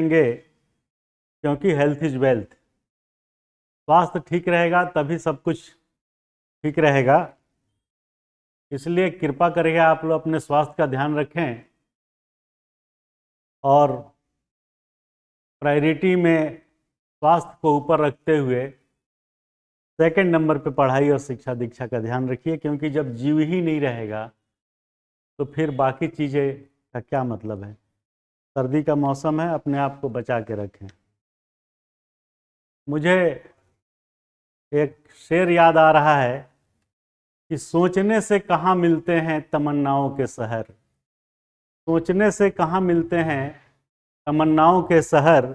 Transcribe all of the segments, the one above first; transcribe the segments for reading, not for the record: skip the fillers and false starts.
करेंगे, क्योंकि health is wealth. स्वास्थ्य ठीक रहेगा तभी सब कुछ ठीक रहेगा। इसलिए कृपा करके आप लोग अपने स्वास्थ्य का ध्यान रखें और प्रायोरिटी में स्वास्थ्य को ऊपर रखते हुए सेकंड नंबर पे पढ़ाई और शिक्षा दीक्षा का ध्यान रखिए, क्योंकि जब जीव ही नहीं रहेगा तो फिर बाकी चीज़ें का क्या मतलब है। सर्दी का मौसम है, अपने आप को बचा के रखें। मुझे एक शेर याद आ रहा है कि सोचने से कहाँ मिलते हैं तमन्नाओं के शहर, सोचने से कहाँ मिलते हैं तमन्नाओं के शहर,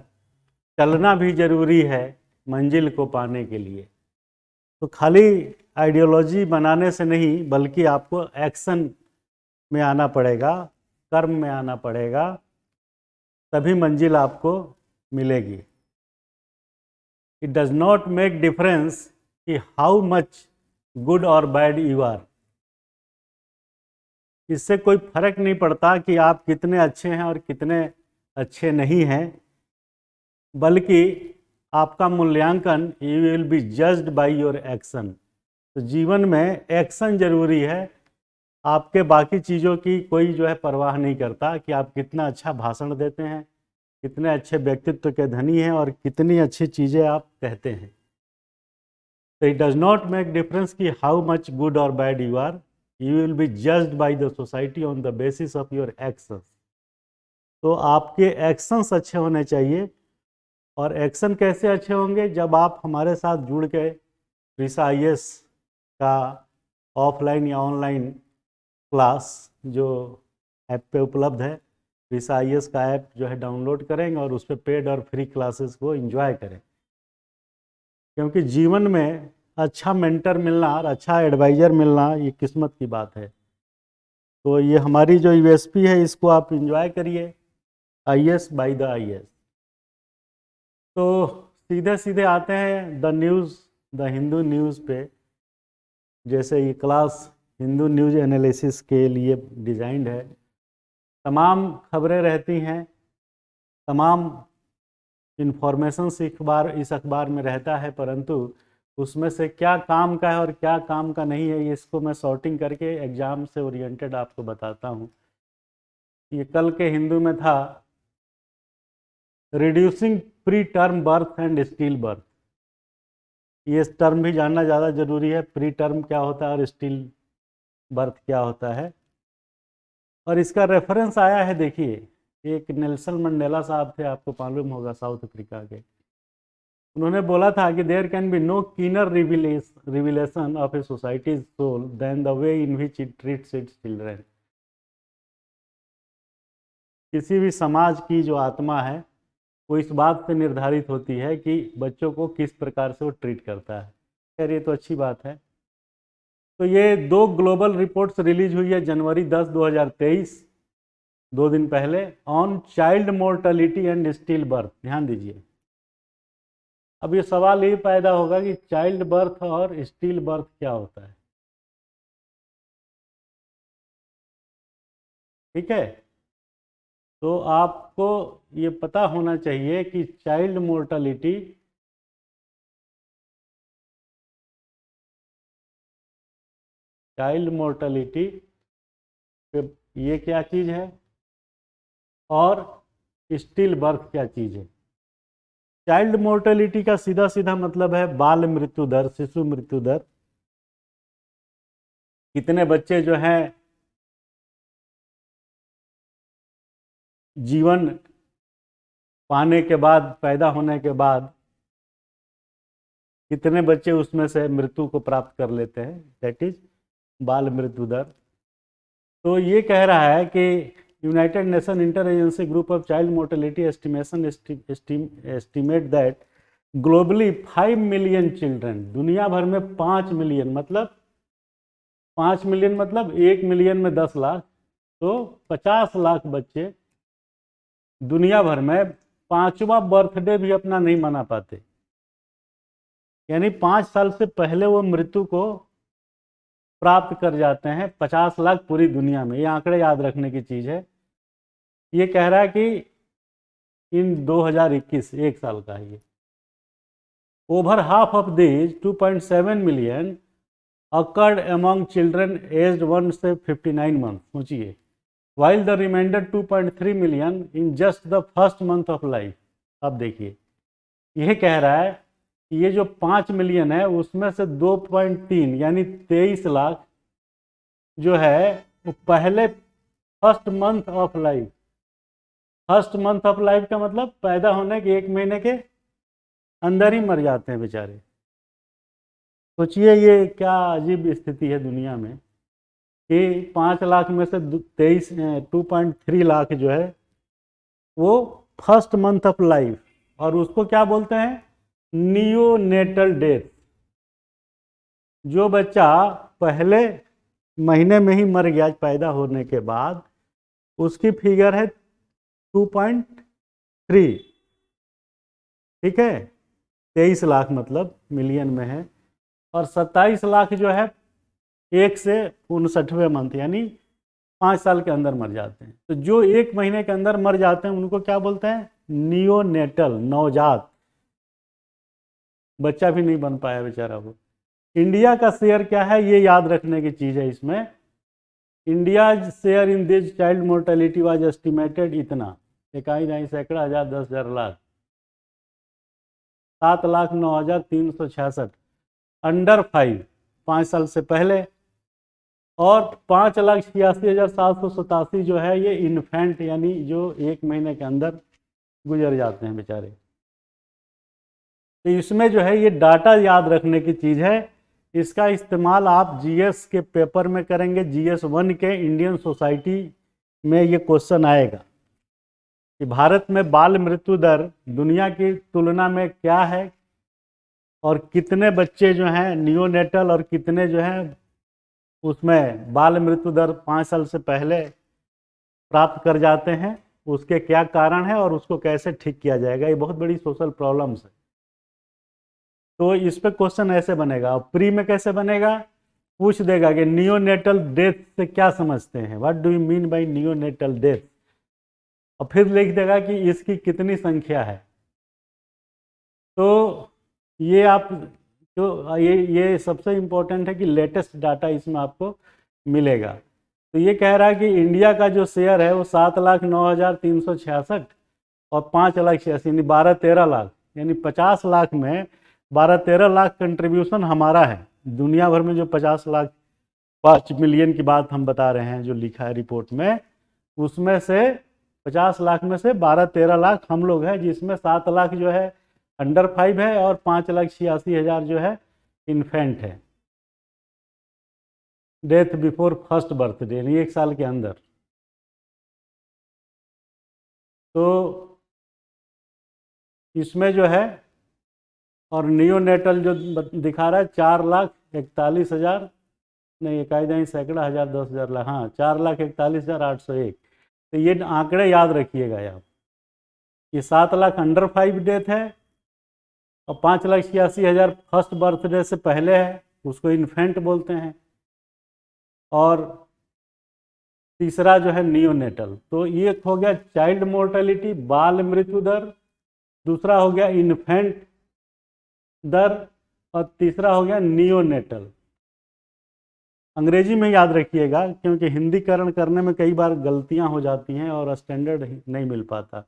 चलना भी जरूरी है मंजिल को पाने के लिए। तो खाली आइडियोलॉजी बनाने से नहीं, बल्कि आपको एक्शन में आना पड़ेगा, कर्म में आना पड़ेगा, तभी मंजिल आपको मिलेगी। It does not make difference कि हाउ मच गुड और बैड यू आर। इससे कोई फर्क नहीं पड़ता कि आप कितने अच्छे हैं और कितने अच्छे नहीं हैं, बल्कि आपका मूल्यांकन you will be judged by your action. तो जीवन में एक्शन जरूरी है। आपके बाकी चीज़ों की कोई जो है परवाह नहीं करता कि आप कितना अच्छा भाषण देते हैं, कितने अच्छे व्यक्तित्व के धनी हैं और कितनी अच्छी चीज़ें आप कहते हैं। तो it does not make difference कि हाउ मच गुड और bad you are, you will be judged by the society on the basis of your actions. तो आपके एक्शंस अच्छे होने चाहिए। और एक्शन कैसे अच्छे होंगे? जब आप हमारे साथ जुड़ के रीसा IAS का ऑफलाइन या ऑनलाइन क्लास जो ऐप पे उपलब्ध है, रीसा IAS का ऐप जो है डाउनलोड करेंगे और उस पर पेड और फ्री क्लासेस को एंजॉय करें। क्योंकि जीवन में अच्छा मेंटर मिलना और अच्छा एडवाइज़र मिलना ये किस्मत की बात है। तो ये हमारी जो USP है, इसको आप एंजॉय करिए, IAS बाय द IAS। तो सीधे सीधे आते हैं the news, the Hindu news पे। जैसे ये क्लास हिंदू न्यूज़ एनालिसिस के लिए डिज़ाइंड है। तमाम खबरें रहती हैं, तमाम इन्फॉर्मेशन इस अखबार में रहता है, परंतु उसमें से क्या काम का है और क्या काम का नहीं है, इसको मैं सॉर्टिंग करके एग्ज़ाम से ओरिएंटेड आपको बताता हूँ। ये कल के हिंदू में था, reducing pre term birth and steel birth. ये टर्म भी जानना ज़्यादा ज़रूरी है, प्री टर्म क्या होता है और स्टील बर्थ क्या होता है। और इसका रेफरेंस आया है, देखिए, एक नेल्सन मंडेला साहब थे, आपको मालूम होगा, साउथ अफ्रीका के। उन्होंने बोला था कि there can be no keener revelation of a society's soul than the way in which it treats its children. किसी भी समाज की जो आत्मा है वो इस बात से निर्धारित होती है कि बच्चों को किस प्रकार से वो ट्रीट करता है। खैर, ये तो अच्छी बात है। तो ये 2 ग्लोबल रिपोर्ट्स रिलीज हुई है जनवरी 10, 2023, 2 दिन पहले, on child mortality and steel birth. ध्यान दीजिए। अब ये सवाल ये पैदा होगा कि चाइल्ड बर्थ और स्टील बर्थ क्या होता है। ठीक है, तो आपको ये पता होना चाहिए कि चाइल्ड मोर्टेलिटी ये क्या चीज़ है और स्टील बर्थ क्या चीज़ है। चाइल्ड मोर्टेलिटी का सीधा सीधा मतलब है बाल मृत्यु दर, शिशु मृत्यु दर। कितने बच्चे जो हैं जीवन पाने के बाद, पैदा होने के बाद, कितने बच्चे उसमें से मृत्यु को प्राप्त कर लेते हैं, दैट इज बाल मृत्यु दर। तो ये कह रहा है कि United nation inter agency group of child mortality estimation estimate that globally 5 million children, दुनिया भर में 5 मिलियन, मतलब 5 मिलियन मतलब 1 मिलियन में 10 लाख, तो 50 लाख बच्चे दुनिया भर में 5वां बर्थडे भी अपना नहीं मना पाते। यानी 5 साल से पहले वो मृत्यु को प्राप्त कर जाते हैं। 50 लाख पूरी दुनिया में, ये आंकड़े याद रखने की चीज़ है। ये कह रहा है कि इन 2021, 1 साल का है ये। Over half of this 2.7 million occurred among children aged 1 से 59 months, सोचिए, while the remainder 2.3 million in just the first month of life। अब देखिए, यह कह रहा है कि ये जो 5 मिलियन है उसमें से 2.3 यानी 23 लाख जो है वो पहले first month of life. First month of life का मतलब पैदा होने के 1 महीने के अंदर ही मर जाते हैं बेचारे। सोचिए ये क्या अजीब स्थिति है दुनिया में कि 5 लाख में से 2.3 लाख जो है वो फर्स्ट मंथ ऑफ लाइफ, और उसको क्या बोलते हैं, नियोनेटल डेथ। जो बच्चा पहले महीने में ही मर गया पैदा होने के बाद, उसकी फिगर है 2.3, ठीक है, 23 लाख मतलब मिलियन में है, और 27 लाख जो है 1 से 59वें मंथ यानी 5 साल के अंदर मर जाते हैं। तो जो 1 महीने के अंदर मर जाते हैं उनको क्या बोलते हैं, नियोनेटल, नवजात। बच्चा भी नहीं बन पाया बेचारा वो। इंडिया का शेयर क्या है ये याद रखने की चीज़ है इसमें। India share in this child mortality was estimated इतना, 1.5 सैकड़ा, 1000, 10,000 लाख, 7,09,366 अंडर 5 साल से पहले, और 5,86,787 जो है ये इन्फेंट यानी जो 1 महीने के अंदर गुजर जाते हैं बेचारे। तो इसमें जो है ये डाटा याद रखने की चीज़ है। इसका इस्तेमाल आप जीएस के पेपर में करेंगे, GS 1 के इंडियन सोसाइटी में ये क्वेश्चन आएगा कि भारत में बाल मृत्यु दर दुनिया की तुलना में क्या है, और कितने बच्चे जो हैं नियोनेटल और कितने जो हैं उसमें बाल मृत्यु दर 5 साल से पहले प्राप्त कर जाते हैं, उसके क्या कारण है और उसको कैसे ठीक किया जाएगा। ये बहुत बड़ी सोशल प्रॉब्लम्स है। तो इस पे क्वेश्चन ऐसे बनेगा, और प्री में कैसे बनेगा, पूछ देगा कि नियोनेटल डेथ से क्या समझते हैं, what do you mean by neonatal death, और फिर लिख देगा कि इसकी कितनी संख्या है। तो ये आप जो ये सबसे इम्पोर्टेंट है कि लेटेस्ट डाटा इसमें आपको मिलेगा। तो ये कह रहा है कि इंडिया का जो शेयर है वो 7,09,366 और 5,86,000 यानी 12-13 लाख, यानी 50 लाख में 12-13 लाख कंट्रीब्यूशन हमारा है। दुनिया भर में जो 50 लाख 5 मिलियन की बात हम बता रहे हैं जो लिखा है रिपोर्ट में, उसमें से 50 लाख में से 12-13 लाख हम लोग हैं, जिसमें 7 लाख जो है अंडर 5 है और 5,86,000 जो है इन्फेंट है, डेथ बिफोर फर्स्ट बर्थडे यानी 1 साल के अंदर। तो इसमें जो है, और नियोनेटल जो दिखा रहा है 4,41,000 नहीं, 1.5 सैकड़ा, 1000, 10,000 लाख, हाँ 4,41,801। तो ये आंकड़े याद रखिएगा आप, ये 7 लाख अंडर 5 डेथ है और 5,86,000 फर्स्ट बर्थडे से पहले है, उसको इन्फेंट बोलते हैं, और तीसरा जो है नियोनेटल। तो ये हो गया चाइल्ड मोर्टेलिटी, बाल मृत्यु दर, दूसरा हो गया इन्फेंट दर, और तीसरा हो गया नियोनेटल। अंग्रेजी में याद रखिएगा क्योंकि हिंदीकरण करने में कई बार गलतियां हो जाती हैं और स्टैंडर्ड नहीं मिल पाता।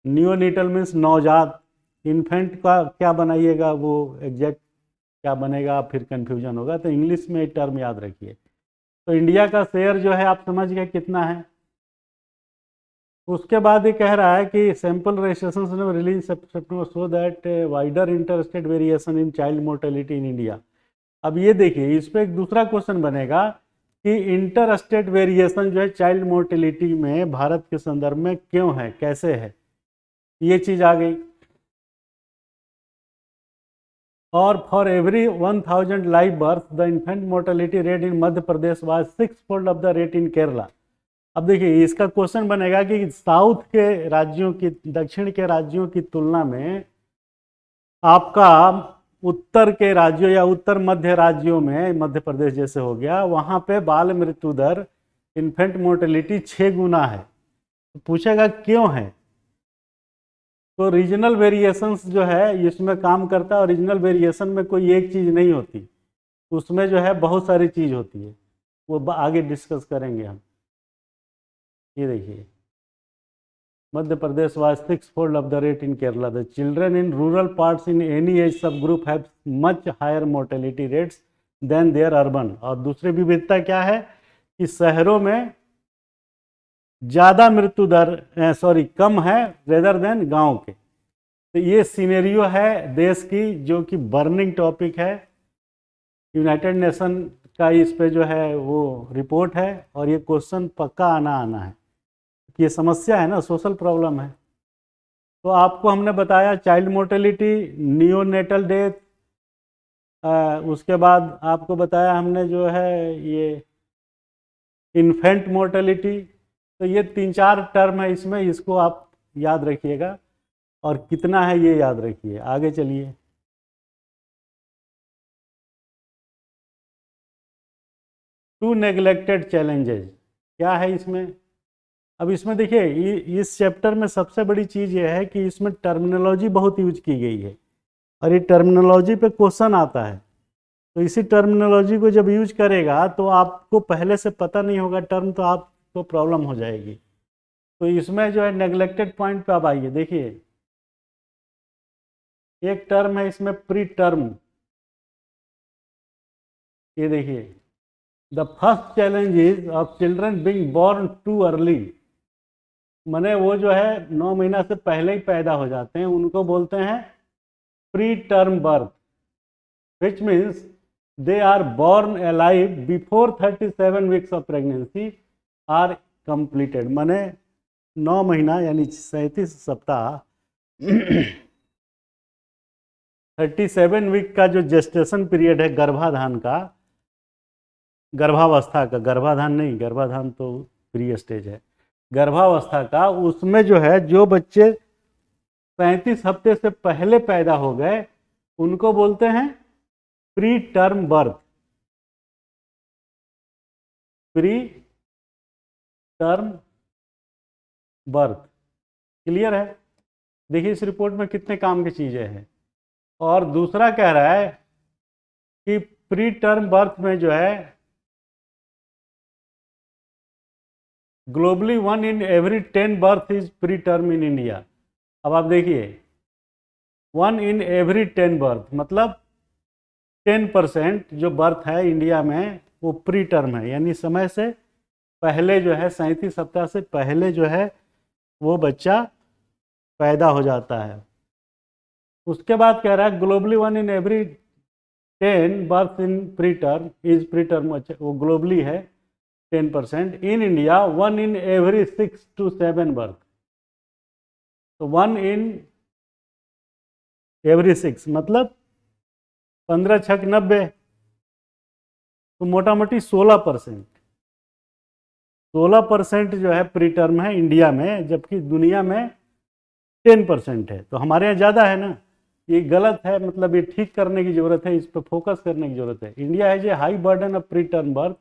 नियोनेटल मीन्स नवजात, इन्फेंट का क्या बनाइएगा वो एग्जैक्ट क्या बनेगा फिर कंफ्यूजन होगा, तो इंग्लिश में टर्म याद रखिए। तो इंडिया का शेयर जो है आप समझ गए कितना है। उसके बाद ये कह रहा है कि sample registration release September show that wider inter state variation in child mortality in India. अब ये देखिए इस पर एक दूसरा क्वेश्चन बनेगा कि इंटर स्टेट वेरिएशन जो है चाइल्ड मोर्टेलिटी में भारत के संदर्भ में क्यों है, कैसे है, ये चीज़ आ गई। और for every 1000 live birth the infant mortality rate in Madhya Pradesh was 6-fold of the rate in Kerala. अब देखिए इसका क्वेश्चन बनेगा कि साउथ के राज्यों की, दक्षिण के राज्यों की तुलना में आपका उत्तर के राज्यों या उत्तर मध्य राज्यों में, मध्य प्रदेश जैसे हो गया, वहाँ पे बाल मृत्यु दर इन्फेंट मोर्टेलिटी 6 गुना है। तो पूछेगा क्यों है, तो रीजनल वेरिएशंस जो है इसमें काम करता है, और रीजनल वेरिएशन में कोई एक चीज़ नहीं होती, उसमें जो है बहुत सारी चीज़ होती है, वो आगे डिस्कस करेंगे हम। ये देखिए, Madhya Pradesh was 6-fold of the rate in Kerala. The children in rural parts in any age subgroup have much higher mortality rates than their urban. और दूसरी विविधता क्या है कि शहरों में ज़्यादा मृत्यु दर कम है रेदर देन गांव के। तो ये सिनेरियो है देश की, जो कि बर्निंग टॉपिक है, यूनाइटेड नेशन का इस पे जो है वो रिपोर्ट है, और ये क्वेश्चन पक्का आना है। ये समस्या है ना, सोशल प्रॉब्लम है। तो आपको हमने बताया चाइल्ड मोर्टेलिटी, नियोनेटल डेथ, उसके बाद आपको बताया हमने जो है ये इन्फेंट मोर्टेलिटी। तो ये 3-4 टर्म है इसमें, इसको आप याद रखिएगा, और कितना है ये याद रखिए। आगे चलिए, टू नेग्लेक्टेड चैलेंजेस क्या है इसमें। अब इसमें देखिए, इस चैप्टर में सबसे बड़ी चीज़ ये है कि इसमें टर्मिनोलॉजी बहुत यूज की गई है, और ये टर्मिनोलॉजी पे क्वेश्चन आता है। तो इसी टर्मिनोलॉजी को जब यूज करेगा तो आपको पहले से पता नहीं होगा टर्म, तो आपको प्रॉब्लम हो जाएगी। तो इसमें जो है नेग्लेक्टेड पॉइंट पे आप आइए, देखिए एक टर्म है इसमें प्री टर्म। ये देखिए, the first challenge is of children being born too early. माने वो जो है 9 महीना से पहले ही पैदा हो जाते हैं, उनको बोलते हैं preterm birth, which means they are born alive before 37 weeks of pregnancy are completed. माने 9 महीना यानी 37 सप्ताह 37 वीक का जो जेस्टेशन पीरियड है गर्भाधान का, गर्भावस्था का, गर्भाधान नहीं, गर्भाधान तो प्री स्टेज है, गर्भावस्था का, उसमें जो है जो बच्चे 35 हफ्ते से पहले पैदा हो गए उनको बोलते हैं preterm birth. Pre term birth clear है। देखिए इस रिपोर्ट में कितने काम की चीजें हैं। और दूसरा कह रहा है कि प्री टर्म बर्थ में जो है globally 1 in every 10 birth is pre term in India. अब आप देखिए 1 in every 10 बर्थ मतलब 10% जो बर्थ है इंडिया में वो प्री टर्म है, यानी समय से पहले जो है 37 सप्ताह से पहले जो है वो बच्चा पैदा हो जाता है। उसके बाद कह रहा है globally 1 in every 10 birth in pre term is pre term, वो ग्लोबली है 10%। In India 1 in every 6 to 7 birth. तो 1 in every 6 मतलब 15 छक 90, तो मोटा मोटी 16% जो है प्री टर्म है इंडिया में, जबकि दुनिया में 10% है। तो हमारे यहाँ ज़्यादा है ना, ये गलत है, मतलब ये ठीक करने की ज़रूरत है, इस पर फोकस करने की ज़रूरत है। India has a high burden of preterm birth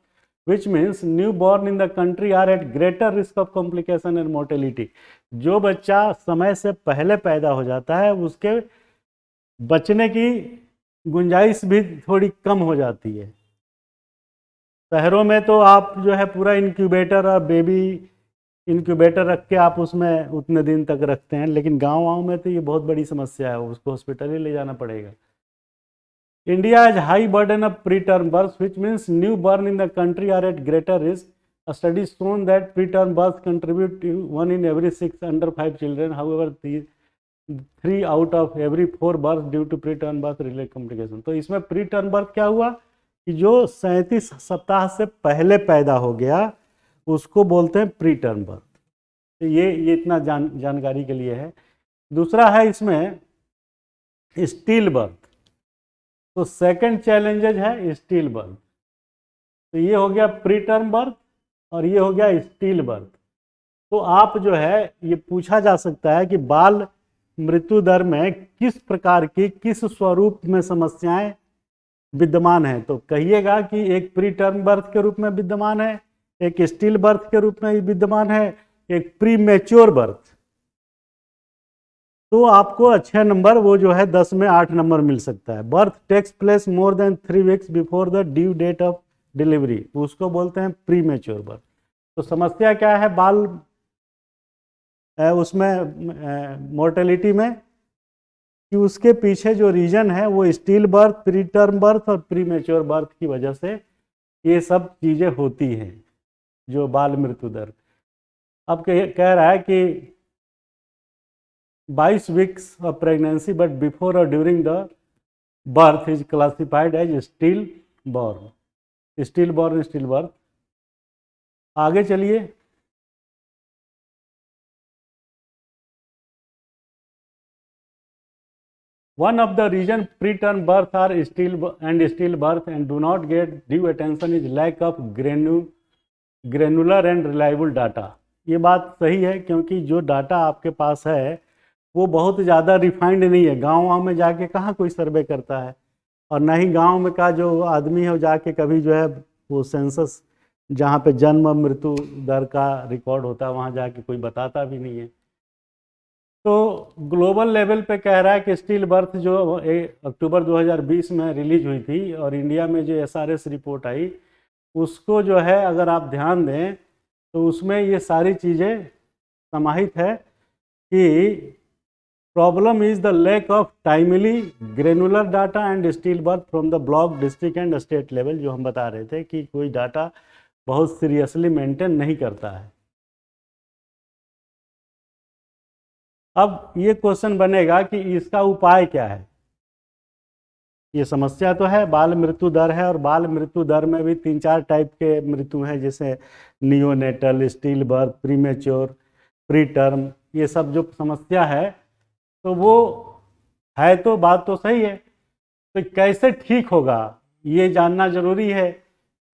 which means new born in the country are at greater risk of complication and mortality. जो बच्चा समय से पहले पैदा हो जाता है उसके बचने की गुंजाइश भी थोड़ी कम हो जाती है। शहरों में तो आप जो है पूरा इंक्यूबेटर और बेबी इंक्यूबेटर रख के आप उसमें उतने दिन तक रखते हैं, लेकिन गांव में तो ये बहुत बड़ी समस्या है, उसको हॉस्पिटल ही ले जाना पड़ेगा। India has high burden of preterm birth which means new born in the country are at greater risk. A study shown that preterm birth contribute to 1 in every 6 under 5 children. However, 3 out of every 4 births due to preterm birth related complication. तो इसमें preterm birth क्या हुआ कि जो 37 सप्ताह से पहले पैदा हो गया उसको बोलते हैं preterm birth। तो ये इतना जानकारी के लिए है। दूसरा है इसमें स्टील बर्थ। तो सेकंड चैलेंजेज है स्टील बर्थ। तो ये हो गया प्रीटर्म बर्थ और ये हो गया स्टील बर्थ। तो आप जो है ये पूछा जा सकता है कि बाल मृत्यु दर में किस प्रकार की, किस स्वरूप में समस्याएं विद्यमान हैं। तो कहिएगा कि एक प्री टर्म बर्थ के रूप में विद्यमान है, एक स्टील बर्थ के रूप में विद्यमान है, एक प्री मैच्योर बर्थ। तो आपको अच्छे नंबर वो जो है 10 में 8 नंबर मिल सकता है। Birth takes place more than 3 weeks before the due date of delivery, उसको बोलते हैं प्री मेच्योर बर्थ। तो समस्या क्या है बाल उसमें मोर्टेलिटी में, कि उसके पीछे जो रीजन है वो still birth, pre term birth और प्री मेच्योर बर्थ की वजह से ये सब चीज़ें होती हैं, जो बाल मृत्यु दर। अब कह रहा है कि 22 weeks of pregnancy but before और during the birth is classified as still born. Still born, still birth. आगे चलिए। One of the reason preterm birth are still birth and do not get due attention is lack of granular and reliable data। ये बात सही है, क्योंकि जो data आपके पास है वो बहुत ज़्यादा रिफाइंड नहीं है। गाँव में जाके कहाँ कोई सर्वे करता है, और ना ही गाँव में का जो आदमी है वो जाके कभी जो है वो सेंसस जहाँ पे जन्म मृत्यु दर का रिकॉर्ड होता है वहाँ जाके कोई बताता भी नहीं है। तो ग्लोबल लेवल पे कह रहा है कि स्टिल बर्थ जो अक्टूबर 2020 में रिलीज हुई थी और इंडिया में जो SRS रिपोर्ट आई उसको जो है अगर आप ध्यान दें तो उसमें ये सारी चीज़ें समाहित है कि problem is the lack of timely granular data and still birth from the block, district and state level, जो हम बता रहे थे कि कोई डाटा बहुत सीरियसली मेंटेन नहीं करता है। अब ये क्वेश्चन बनेगा कि इसका उपाय क्या है। ये समस्या तो है, बाल मृत्यु दर है, और बाल मृत्यु दर में भी 3-4 टाइप के मृत्यु हैं, जैसे neonatal, still birth, premature, pre term. ये सब जो समस्या है तो वो है, तो बात तो सही है, तो कैसे ठीक होगा ये जानना जरूरी है।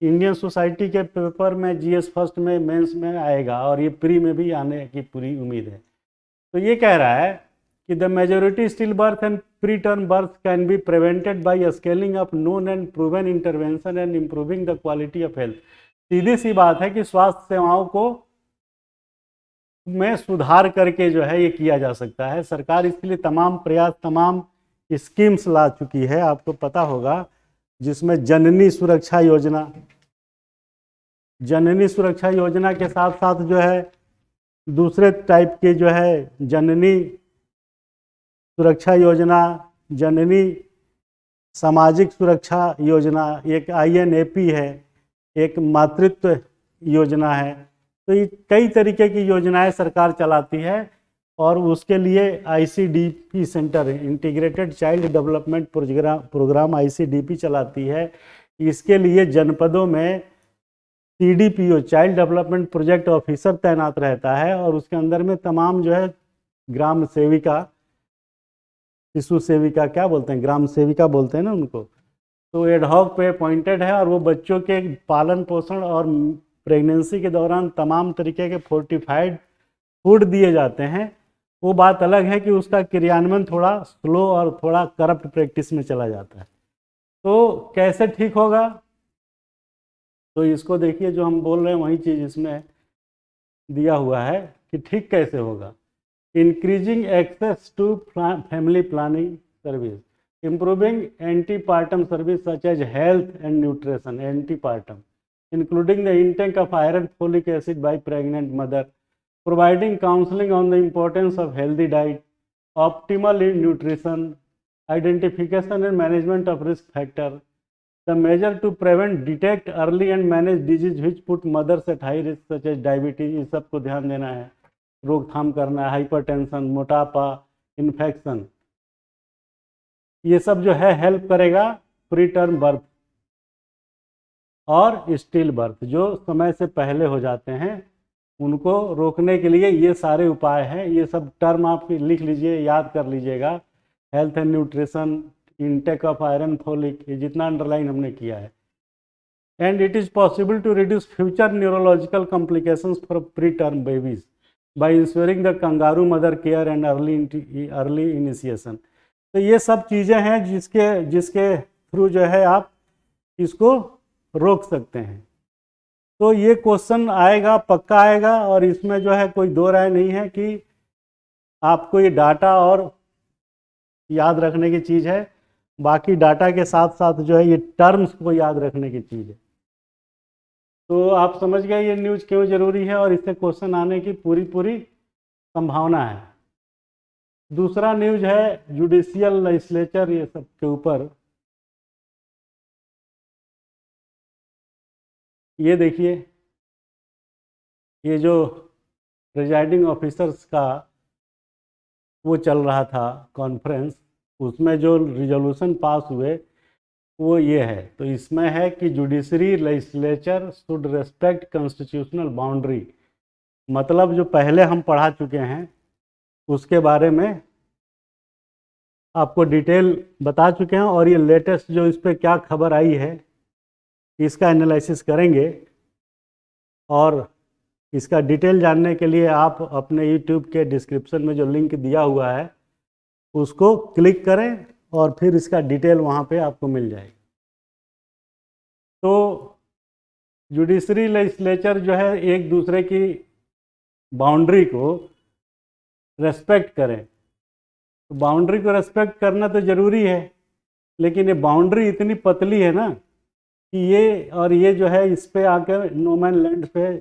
इंडियन सोसाइटी के पेपर में GS फर्स्ट में मेंस में आएगा, और ये प्री में भी आने की पूरी उम्मीद है। तो ये कह रहा है कि the majority still birth and preterm birth can be prevented by scaling up known and proven intervention and improving the quality of health. सीधी सी बात है कि स्वास्थ्य सेवाओं को में सुधार करके जो है ये किया जा सकता है। सरकार इसके लिए तमाम प्रयास, तमाम स्कीम्स ला चुकी है, आपको पता होगा, जिसमें जननी सुरक्षा योजना, जननी सुरक्षा योजना के साथ साथ जो है दूसरे टाइप के जो है जननी सुरक्षा योजना, जननी सामाजिक सुरक्षा योजना, एक INAP है, एक मातृत्व योजना है। तो ये कई तरीके की योजनाएं सरकार चलाती है, और उसके लिए ICDP centre, integrated child development programme ICDP चलाती है। इसके लिए जनपदों में CDPO, child development project officer तैनात रहता है, और उसके अंदर में तमाम जो है ग्राम सेविका, शिशु सेविका क्या बोलते हैं, ग्राम सेविका बोलते हैं ना उनको, तो एडहॉक पे अपॉइंटेड है, और वो बच्चों के पालन पोषण और प्रेगनेंसी के दौरान तमाम तरीके के फोर्टिफाइड फूड दिए जाते हैं। वो बात अलग है कि उसका क्रियान्वयन थोड़ा स्लो और थोड़ा करप्ट प्रैक्टिस में चला जाता है। तो कैसे ठीक होगा, तो इसको देखिए, जो हम बोल रहे हैं वही चीज़ इसमें दिया हुआ है कि ठीक कैसे होगा। Increasing access to family planning service, improving antepartum service such as health and nutrition, antepartum including the intake of iron folic acid by pregnant mother, providing counseling on the importance of healthy diet, optimal nutrition, identification and management of risk factor, the measure to prevent, detect early and manage disease which put mothers at high risk such as diabetes, इस सब को ध्यान देना है, रोकथाम करना है, hypertension, मोटापा, इन्फेक्शन, ये सब जो है हेल्प करेगा प्री टर्म बर्थ और स्टिल बर्थ, जो समय से पहले हो जाते हैं उनको रोकने के लिए ये सारे उपाय हैं। ये सब टर्म आप लिख लीजिए, याद कर लीजिएगा, health and nutrition, intake of iron folic, ये जितना अंडरलाइन हमने किया है। And it is possible to reduce future neurological complications for preterm babies by ensuring the kangaroo mother care and early initiation. तो ये सब चीज़ें हैं जिसके थ्रू जो है आप इसको रोक सकते हैं। तो ये क्वेश्चन आएगा, पक्का आएगा, और इसमें जो है कोई दो राय नहीं है कि आपको ये डाटा और याद रखने की चीज़ है, बाकी डाटा के साथ साथ जो है ये टर्म्स को याद रखने की चीज़ है। तो आप समझ गए ये न्यूज़ क्यों ज़रूरी है और इससे क्वेश्चन आने की पूरी पूरी संभावना है। दूसरा न्यूज़ है जुडिशियल लेजिस्लेचर, ये सब के ऊपर। ये देखिए, ये जो प्रिजाइडिंग ऑफिसर्स का वो चल रहा था कॉन्फ्रेंस, उसमें जो रिजोल्यूशन पास हुए वो ये है। तो इसमें है कि judiciary legislature should respect constitutional boundary, मतलब जो पहले हम पढ़ा चुके हैं उसके बारे में आपको डिटेल बता चुके हैं, और ये लेटेस्ट जो इस पर क्या खबर आई है इसका एनालिसिस करेंगे। और इसका डिटेल जानने के लिए आप अपने यूट्यूब के डिस्क्रिप्शन में जो लिंक दिया हुआ है उसको क्लिक करें और फिर इसका डिटेल वहाँ पे आपको मिल जाएगी। तो जुडिशरी लेजिस्लेचर जो है एक दूसरे की बाउंड्री को रेस्पेक्ट करें। तो बाउंड्री को रेस्पेक्ट करना तो ज़रूरी है, लेकिन ये बाउंड्री इतनी पतली है ना कि ये और ये जो है इस पे आकर नो मैन लैंड पे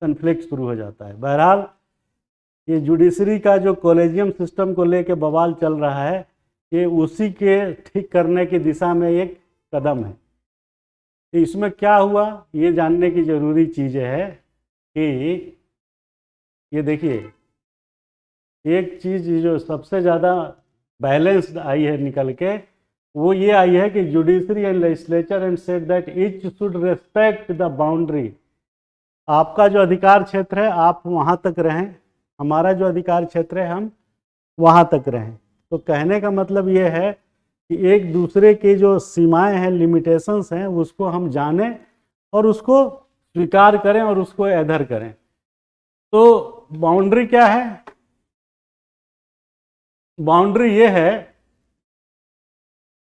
कन्फ्लिक्ट शुरू हो जाता है। बहरहाल ये जुडिशरी का जो कॉलेजियम सिस्टम को लेके बवाल चल रहा है, ये उसी के ठीक करने की दिशा में एक कदम है। तो इसमें क्या हुआ ये जानने की ज़रूरी चीज़ है कि ये देखिए, एक चीज़ जो सबसे ज़्यादा बैलेंस्ड आई है निकल के, वो ये आई है कि judiciary and legislature and said that each should respect the boundary. आपका जो अधिकार क्षेत्र है आप वहाँ तक रहें, हमारा जो अधिकार क्षेत्र है हम वहाँ तक रहें। तो कहने का मतलब ये है कि एक दूसरे की जो सीमाएं हैं, लिमिटेशंस हैं, उसको हम जानें और उसको स्वीकार करें और उसको एडर करें। तो बाउंड्री क्या है? बाउंड्री ये है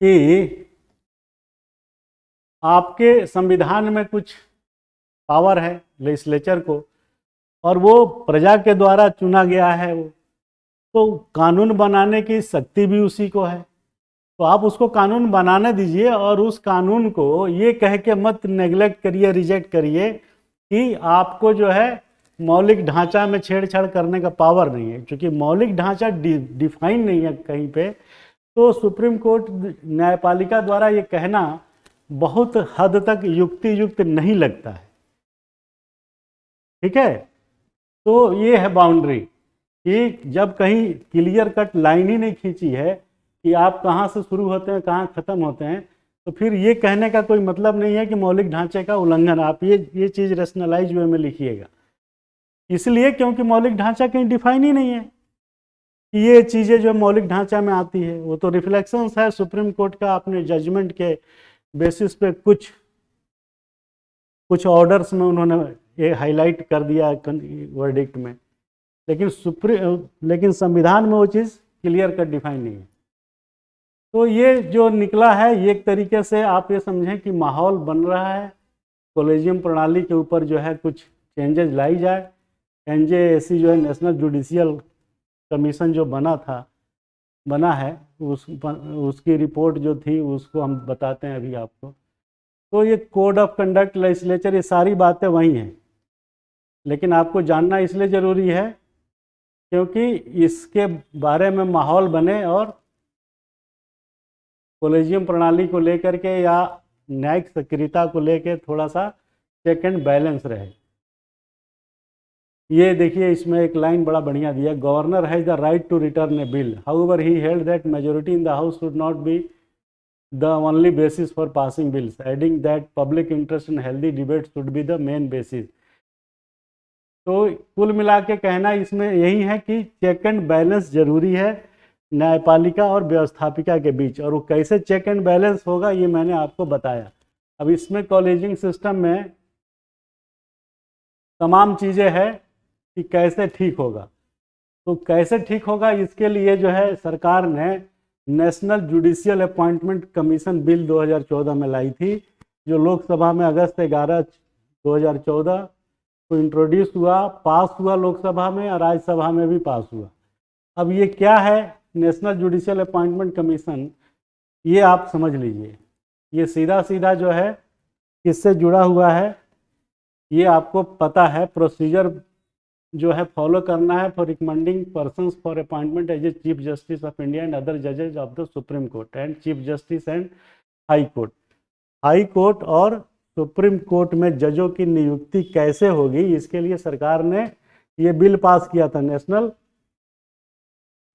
कि आपके संविधान में कुछ पावर है लेजिस्लेचर को, और वो प्रजा के द्वारा चुना गया है वो, तो कानून बनाने की शक्ति भी उसी को है। तो आप उसको कानून बनाने दीजिए और उस कानून को ये कह के मत नेग्लेक्ट करिए, रिजेक्ट करिए कि आपको जो है मौलिक ढांचा में छेड़छाड़ करने का पावर नहीं है। क्योंकि मौलिक ढांचा डिफाइन नहीं है कहीं पे, तो सुप्रीम कोर्ट न्यायपालिका द्वारा ये कहना बहुत हद तक युक्ति युक्त नहीं लगता है। ठीक है, तो ये है बाउंड्री कि जब कहीं क्लियर कट लाइन ही नहीं खींची है कि आप कहाँ से शुरू होते हैं कहाँ ख़त्म होते हैं, तो फिर ये कहने का कोई मतलब नहीं है कि मौलिक ढांचे का उल्लंघन। आप ये चीज़ रैशनलाइज वे में लिखिएगा, इसलिए क्योंकि मौलिक ढांचा कहीं डिफाइन ही नहीं है कि ये चीज़ें जो मौलिक ढांचा में आती है। वो तो रिफ्लेक्शंस है सुप्रीम कोर्ट का अपने जजमेंट के बेसिस पे कुछ ऑर्डर्स में उन्होंने ये हाईलाइट कर दिया वर्डिक्ट में, लेकिन संविधान में वो चीज़ क्लियर कट डिफाइन नहीं है। तो ये जो निकला है ये एक तरीके से आप ये समझें कि माहौल बन रहा है, कॉलेजियम प्रणाली के ऊपर जो है कुछ चेंजेस लाई जाए। NJAC जो है नेशनल जुडिशियल कमीशन जो बना है उसकी रिपोर्ट जो थी उसको हम बताते हैं अभी आपको। तो ये कोड ऑफ कंडक्ट, लेजिस्लेचर, ये सारी बातें वही हैं, लेकिन आपको जानना इसलिए ज़रूरी है क्योंकि इसके बारे में माहौल बने और कॉलेजियम प्रणाली को लेकर के या न्यायिक सक्रियता को लेकर थोड़ा सा चेक एंड बैलेंस रहे। ये देखिए, इसमें एक लाइन बड़ा बढ़िया दिया, governor has the right to return a bill, however he held that majority in the house should not be the only basis for passing bills, adding that public interest in healthy debate should be the main basis. तो कुल मिला के कहना इसमें यही है कि check and balance जरूरी है न्यायपालिका और व्यवस्थापिका के बीच, और वो कैसे चेक एंड बैलेंस होगा ये मैंने आपको बताया। अब इसमें कॉलेजिंग सिस्टम में तमाम चीज़ें हैं कि कैसे ठीक होगा। तो कैसे ठीक होगा इसके लिए जो है सरकार ने national judicial appointment commission bill 2014 में लाई थी, जो लोकसभा में अगस्त 11, 2014 को इंट्रोड्यूस हुआ, पास हुआ लोकसभा में और राज्यसभा में भी पास हुआ। अब ये क्या है नेशनल जुडिशियल अपॉइंटमेंट कमीशन, ये आप समझ लीजिए। ये सीधा सीधा जो है किससे जुड़ा हुआ है, ये आपको पता है। प्रोसीजर जो है फॉलो करना है for recommending persons for appointment as a chief justice of India and other जजेज of the supreme court and chief justice and high court. High court और सुप्रीम कोर्ट में जजों की नियुक्ति कैसे होगी, इसके लिए सरकार ने ये बिल पास किया था, नेशनल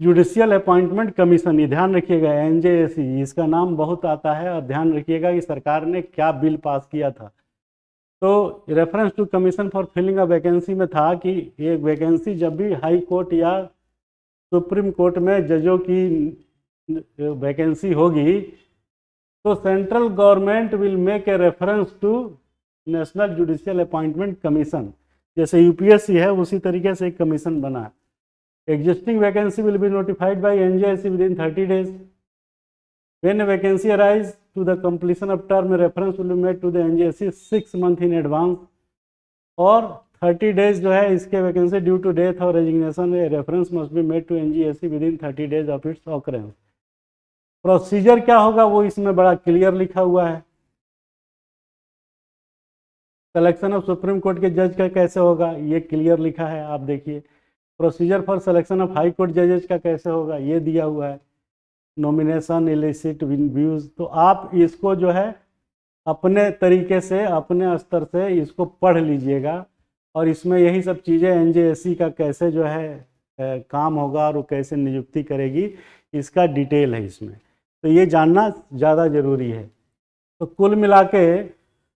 जुडिशियल अपॉइंटमेंट कमीशन। ये ध्यान रखिएगा, एनजेएसी इसका नाम बहुत आता है, और ध्यान रखिएगा कि सरकार ने क्या बिल पास किया था। तो reference to commission for filling a vacancy में था कि ये वैकेंसी जब भी हाई कोर्ट या सुप्रीम कोर्ट में जजों की वैकेंसी होगी तो central government will make a reference to national judicial appointment commission. जैसे यूपीएससी है उसी तरीके से एक कमीशन बना है। Existing vacancy will be notified by NJSC within 30 days. When a vacancy arises to the completion of term, a reference will be made to the NJSC 6 months in advance. और 30 days जो है इसके vacancy due to death और resignation, reference must be made to NJAC within 30 days of its occurrence. Procedure क्या होगा वो इसमें बड़ा क्लियर लिखा हुआ है। सिलेक्शन ऑफ सुप्रीम कोर्ट के जज का कैसे होगा ये क्लियर लिखा है, आप देखिए। Procedure for selection of high court जजेज का कैसे होगा ये दिया हुआ है। नॉमिनेशन, इलिसिट व्यूज, तो आप इसको जो है अपने तरीके से अपने स्तर से इसको पढ़ लीजिएगा, और इसमें यही सब चीज़ें एनजेएससी का कैसे जो है काम होगा और वो कैसे नियुक्ति करेगी इसका डिटेल है इसमें, तो ये जानना ज़्यादा ज़रूरी है। तो कुल मिला के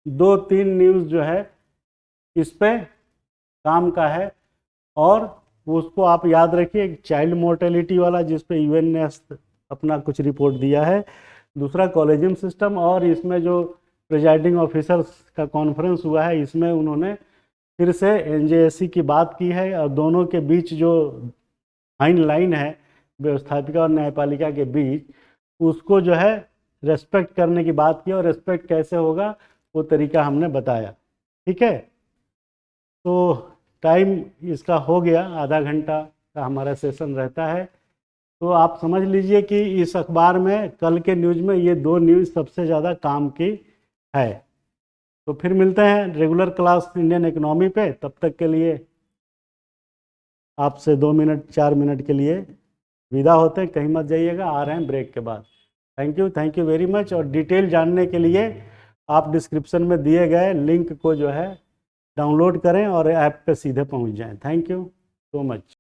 2-3 न्यूज़ जो है इस पे काम का है, और उसको आप याद रखिए। चाइल्ड मोर्टेलिटी वाला जिस पे यूएन ने अपना कुछ रिपोर्ट दिया है, दूसरा कॉलेजियम सिस्टम, और इसमें जो प्रिजाइडिंग ऑफिसर्स का कॉन्फ्रेंस हुआ है इसमें उन्होंने फिर से एनजेएससी की बात की है, और दोनों के बीच जो फाइन लाइन है व्यवस्थापिका और न्यायपालिका के बीच, उसको जो है रेस्पेक्ट करने की बात की, और रेस्पेक्ट कैसे होगा वो तरीका हमने बताया। ठीक है, तो टाइम इसका हो गया, आधा घंटा का हमारा सेशन रहता है। तो आप समझ लीजिए कि इस अखबार में कल के न्यूज़ में ये 2 न्यूज़ सबसे ज़्यादा काम की है। तो फिर मिलते हैं रेगुलर क्लास इंडियन इकोनॉमी पे, तब तक के लिए आपसे 2 मिनट 4 मिनट के लिए विदा होते हैं। कहीं मत जाइएगा, आ रहे हैं ब्रेक के बाद। Thank you very much. और डिटेल जानने के लिए आप डिस्क्रिप्शन में दिए गए लिंक को जो है डाउनलोड करें और ऐप पे सीधे पहुंच जाएं। Thank you so much.